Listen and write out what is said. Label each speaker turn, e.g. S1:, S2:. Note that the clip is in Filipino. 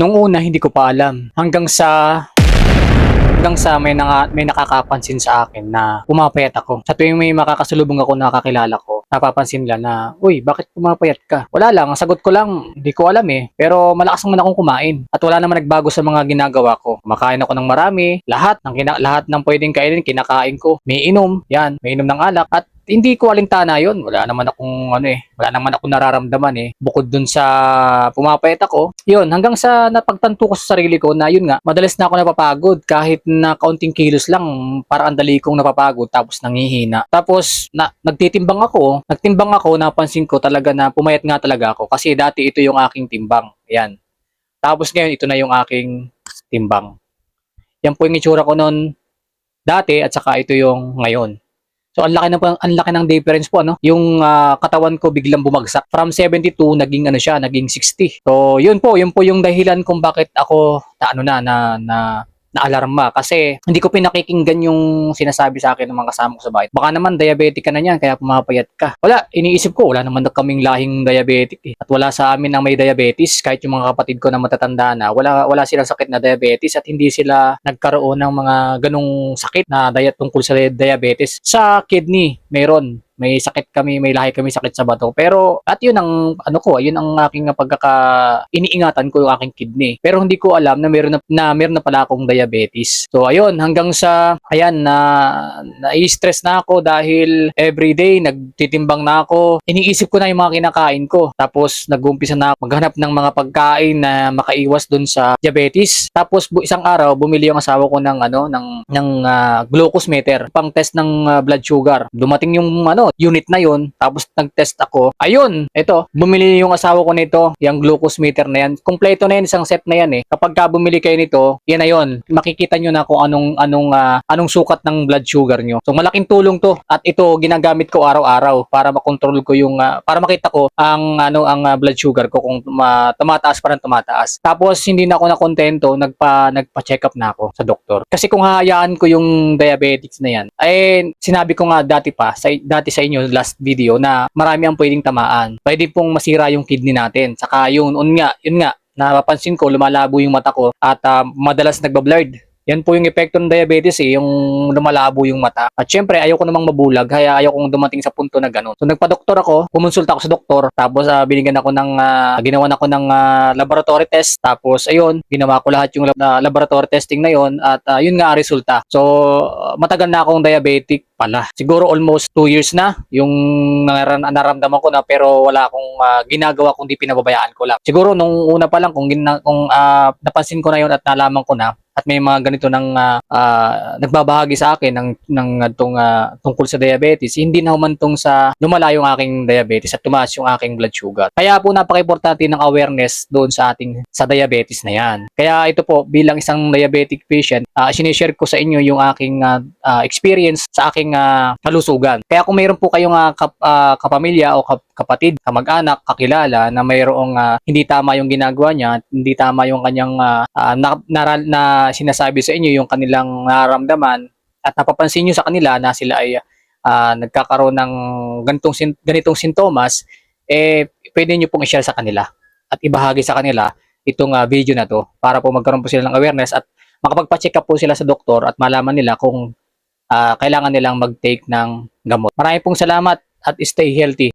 S1: Nung una hindi ko pa alam hanggang sa may nakakapansin sa akin na pumapayat ako. Sa tuwing may makakasalubong ako na kakilala ko, napapansin nila na, "Uy, bakit pumapayat ka?" Wala lang, ang sagot ko lang, "Hindi ko alam eh." Pero malakas naman akong kumain at wala naman nagbago sa mga ginagawa ko. Kumakain ako ng marami, lahat ng pwedeng kainin kinakain ko. May inom, 'yan, may inom ng alak at hindi ko alintana 'yon. Wala naman akong nararamdaman eh. Bukod dun sa pumapayat ako, 'yun, hanggang sa napagtanto ko sa sarili ko na 'yun nga, madalas na ako napapagod kahit na kaunting kilos lang, parang ang dali kong napapagod tapos nanghihina. Tapos nagtimbang ako, napansin ko talaga na pumayat nga talaga ako kasi dati ito yung aking timbang. Ayan. Tapos ngayon ito na yung aking timbang. Yan po yung itsura ko noon dati at saka ito yung ngayon. So ang laki ng difference po ano. Yung katawan ko biglang bumagsak from 72 naging 60. So yun po yung dahilan kung bakit ako na kasi hindi ko pinakikinggan yung sinasabi sa akin ng mga kasama ko sa bahay. Baka naman diabetic ka na niyan kaya pumapayat ka. Wala, iniisip ko wala naman na kaming lahing diabetic eh. At wala sa amin ang may diabetes kahit yung mga kapatid ko na matatanda na wala silang sakit na diabetes at hindi sila nagkaroon ng mga ganong sakit na tungkol sa diabetes. Sa kidney, may sakit kami, may lahi kami sakit sa bato. Pero at yun ang yun ang aking iniingatan ko yung aking kidney. Pero hindi ko alam na meron na pala akong diabetes. So ayun, hanggang sa ayan na-stress na ako dahil everyday nagtitimbang na ako. Iniisip ko na yung mga kinakain ko. Tapos nag-uumpisa na ako maghanap ng mga pagkain na makaiwas dun sa diabetes. Tapos isang araw bumili yung asawa ko ng glucose meter, pang test ng blood sugar. Dumating yung unit na yon, tapos nag-test ako. Ayun, bumili yung asawa ko nito, yung glucose meter na yan. Kompleto na yan, isang set na yan eh. Kapag bumili kayo nito, yan na yun. Makikita nyo na kung anong sukat ng blood sugar nyo. So malaking tulong to at ito ginagamit ko araw-araw para makontrol ko para makita ko ang blood sugar ko kung tumataas pa rin tumataas. Tapos hindi na ako nakontento, nagpa-check up na ako sa doktor. Kasi kung hahayaan ko yung diabetics na yan, sinabi ko nga dati sa inyo last video na marami ang pwedeng tamaan. Pwede pong masira yung kidney natin. Saka yun nga, napapansin ko lumalabo yung mata ko at madalas nagba-blurred. Yan po yung epekto ng diabetes yung lumalabo yung mata. At syempre, ayoko namang mabulag, kaya ayokong dumating sa punto na ganun. So nagpa-doktor ako, kumonsulta ako sa doktor, tapos ginawan ako ng laboratory test, tapos ayun, ginawa ko lahat yung laboratory testing na yon at yun nga ang resulta. So matagal na akong diabetic pala. Siguro almost 2 years na yung naramdaman ko na pero wala akong ginagawa kundi pinababayaan ko lang. Siguro nung una pa lang kung napansin ko na yon at nalaman ko na at may mga ganito nagbabahagi sa akin tungkol sa diabetes, hindi na humantong sa lumala yung aking diabetes at tumaas yung aking blood sugar. Kaya po napaka-importante ng awareness doon sa diabetes na yan. Kaya ito po, bilang isang diabetic patient, sinishare ko sa inyo yung aking experience sa aking kalusugan. Kaya kung mayroon po kayong kapamilya o kapatid, kamag-anak, kakilala na mayroong hindi tama yung ginagawa niya, hindi tama yung kanyang na sinasabi sa inyo yung kanilang nararamdaman at napapansin nyo sa kanila na sila ay nagkakaroon ng ganitong sintomas, pwede nyo pong i-share sa kanila at ibahagi sa kanila itong video na to para po magkaroon po sila ng awareness at makapagpa-check up po sila sa doktor at malaman nila kung kailangan nilang mag-take ng gamot. Maraming pong salamat at stay healthy.